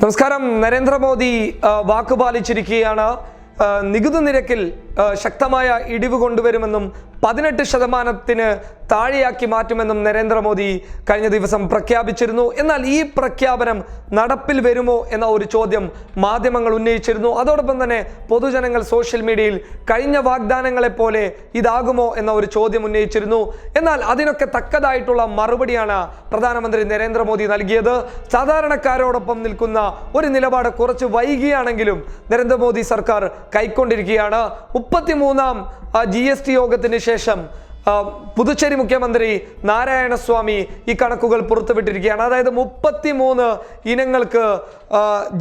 നമസ്കാരം. നരേന്ദ്രമോദി വാക്കുപാലിച്ചിരിക്കുകയാണ്. നികുതി നിരക്കിൽ ശക്തമായ ഇടിവ് കൊണ്ടുവരുമെന്നും 18% താഴെയാക്കി മാറ്റുമെന്നും നരേന്ദ്രമോദി കഴിഞ്ഞ ദിവസം പ്രഖ്യാപിച്ചിരുന്നു. എന്നാൽ ഈ പ്രഖ്യാപനം നടപ്പിൽ വരുമോ എന്ന ഒരു ചോദ്യം മാധ്യമങ്ങൾ ഉന്നയിച്ചിരുന്നു. അതോടൊപ്പം തന്നെ പൊതുജനങ്ങൾ സോഷ്യൽ മീഡിയയിൽ കഴിഞ്ഞ വാഗ്ദാനങ്ങളെ പോലെ ഇതാകുമോ എന്ന ഒരു ചോദ്യം ഉന്നയിച്ചിരുന്നു. എന്നാൽ അതിനൊക്കെ തക്കതായിട്ടുള്ള മറുപടിയാണ് പ്രധാനമന്ത്രി നരേന്ദ്രമോദി നൽകിയത്. സാധാരണക്കാരോടൊപ്പം നിൽക്കുന്ന ഒരു നിലപാട് കുറച്ച് വൈകിയാണെങ്കിലും നരേന്ദ്രമോദി സർക്കാർ കൈക്കൊണ്ടിരിക്കുകയാണ്. 33ാം GST യോഗത്തിന് ശേഷം പുതുച്ചേരി മുഖ്യമന്ത്രി നാരായണസ്വാമി ഈ കണക്കുകൾ പുറത്തുവിട്ടിരിക്കുകയാണ്. അതായത് 33 ഇനങ്ങൾക്ക്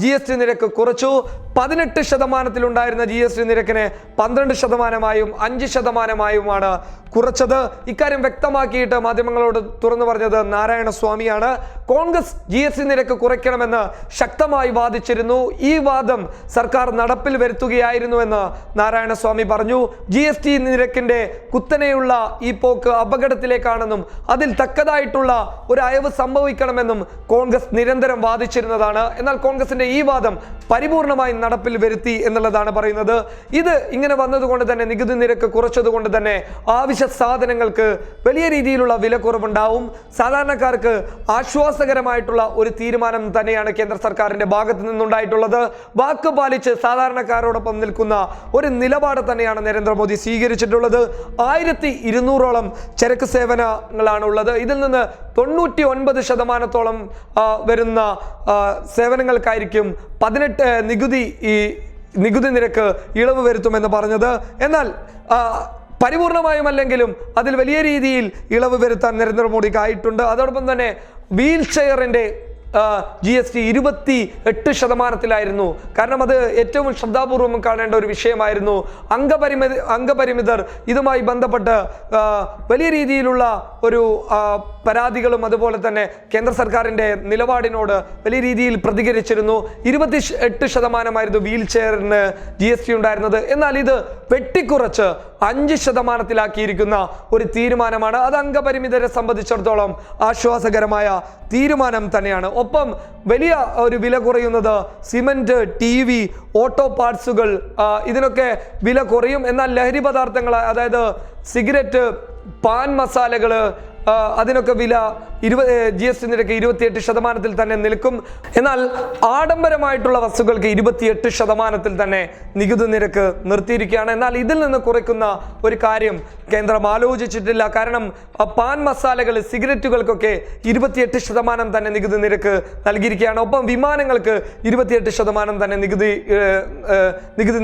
GST നിരക്ക് കുറച്ചു. 18% ഉണ്ടായിരുന്ന GST നിരക്കിനെ 12%, 5%, കുറച്ചത്. ഇക്കാര്യം വ്യക്തമാക്കിയിട്ട് മാധ്യമങ്ങളോട് തുറന്നു പറഞ്ഞത് നാരായണസ്വാമിയാണ്. കോൺഗ്രസ് GST നിരക്ക് കുറയ്ക്കണമെന്ന് ശക്തമായി വാദിച്ചിരുന്നു. ഈ വാദം സർക്കാർ നടപ്പിൽ വരുത്തുകയായിരുന്നുവെന്ന് നാരായണസ്വാമി പറഞ്ഞു. GST നിരക്കിന്റെ കുത്തനെയുള്ള ഈ പോക്ക് അപകടത്തിലേക്കാണെന്നും അതിൽ തക്കതായിട്ടുള്ള ഒരു അയവ് സംഭവിക്കണമെന്നും കോൺഗ്രസ് നിരന്തരം വാദിച്ചിരുന്നതാണ്. എന്നാൽ കോൺഗ്രസിന്റെ ഈ വാദം പരിപൂർണമായി നടപ്പിൽ വരുത്തി എന്നുള്ളതാണ് പറയുന്നത്. ഇത് ഇങ്ങനെ വന്നതുകൊണ്ട് തന്നെ, നികുതി നിരക്ക് കുറച്ചതുകൊണ്ട് തന്നെ ആവശ്യ സാധനങ്ങൾക്ക് വലിയ രീതിയിലുള്ള വിലക്കുറവുണ്ടാവും. സാധാരണക്കാർക്ക് ആശ്വാസകരമായിട്ടുള്ള ഒരു തീരുമാനം തന്നെയാണ് കേന്ദ്ര സർക്കാരിന്റെ ഭാഗത്ത് നിന്നുണ്ടായിട്ടുള്ളത്. വാക്ക് പാലിച്ച് സാധാരണക്കാരോടൊപ്പം നിൽക്കുന്ന ഒരു നിലപാട് തന്നെയാണ് നരേന്ദ്രമോദി സ്വീകരിച്ചിട്ടുള്ളത്. 1200ഓളം ചരക്ക് സേവനങ്ങളാണ് ഉള്ളത്. ഇതിൽ നിന്ന് 99% വരുന്ന സേവനങ്ങൾക്കായിരിക്കും 18 നികുതി നിരക്ക് ഇളവ് വരുത്തുമെന്ന് പറഞ്ഞത്. എന്നാൽ പരിപൂർണമായും അല്ലെങ്കിലും അതിൽ വലിയ രീതിയിൽ ഇളവ് വരുത്താൻ നരേന്ദ്രമോദിക്ക് ആയിട്ടുണ്ട്. അതോടൊപ്പം തന്നെ വീൽ ചെയറിന്റെ GST 28%. കാരണം അത് ഏറ്റവും ശ്രദ്ധാപൂർവം കാണേണ്ട ഒരു വിഷയമായിരുന്നു. അംഗപരിമിതർ ഇതുമായി ബന്ധപ്പെട്ട് വലിയ രീതിയിലുള്ള ഒരു പരാതികളും അതുപോലെ തന്നെ കേന്ദ്ര സർക്കാരിന്റെ നിലപാടിനോട് വലിയ രീതിയിൽ പ്രതികരിച്ചിരുന്നു. 28% വീൽ ചെയറിന് GST ഉണ്ടായിരുന്നത്. എന്നാൽ ഇത് വെട്ടിക്കുറച്ച് 5%-ാക്കിയിരിക്കുന്ന ഒരു തീരുമാനമാണ്. അത് അംഗപരിമിതരെ സംബന്ധിച്ചിടത്തോളം ആശ്വാസകരമായ തീരുമാനം തന്നെയാണ്. ഒപ്പം വലിയ ഒരു വില കുറയുന്നത് സിമന്റ്, TV, ഓട്ടോ പാർട്സുകൾ, ഇതിനൊക്കെ വില കുറയും. എന്നാൽ ലഹരി പദാർത്ഥങ്ങൾ, അതായത് സിഗരറ്റ്, പാൻ മസാലകള്, അതിനൊക്കെ വില GST നിരക്ക് 28% തന്നെ നിൽക്കും. എന്നാൽ ആഡംബരമായിട്ടുള്ള വസ്തുക്കൾക്ക് 28% തന്നെ നികുതി നിരക്ക് നിർത്തിയിരിക്കുകയാണ്. എന്നാൽ ഇതിൽ നിന്ന് കുറയ്ക്കുന്ന ഒരു കാര്യം കേന്ദ്രം ആലോചിച്ചിട്ടില്ല. കാരണം പാൻ മസാലകൾ, സിഗരറ്റുകൾക്കൊക്കെ 28% തന്നെ നികുതി നിരക്ക് നൽകിയിരിക്കുകയാണ്. ഒപ്പം വിമാനങ്ങൾക്ക് 28% തന്നെ നികുതി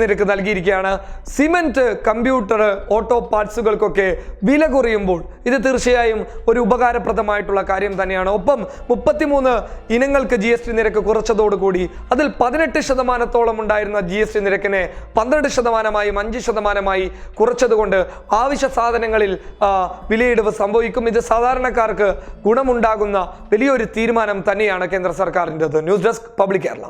നിരക്ക് നൽകിയിരിക്കുകയാണ്. സിമന്റ്, കമ്പ്യൂട്ടർ, ഓട്ടോ പാർട്സുകൾക്കൊക്കെ വില കുറയുമ്പോൾ ഇത് തീർച്ചയായും ഒരു ഉപകാരപ്രദമായിട്ടുള്ള കാര്യം തന്നെയാണ്. ഒപ്പം 33 ഇനങ്ങൾക്ക് GST നിരക്ക് കുറച്ചതോടുകൂടി അതിൽ 18% ഉണ്ടായിരുന്ന GST നിരക്കിനെ 12%, 5% കുറച്ചതുകൊണ്ട് ആവശ്യ സാധനങ്ങളിൽ വിലയിടിവ് സംഭവിക്കും. ഇത് സാധാരണക്കാർക്ക് ഗുണമുണ്ടാകുന്ന വലിയൊരു തീരുമാനം തന്നെയാണ് കേന്ദ്ര സർക്കാരിൻ്റെത്. News desk, public Kerala.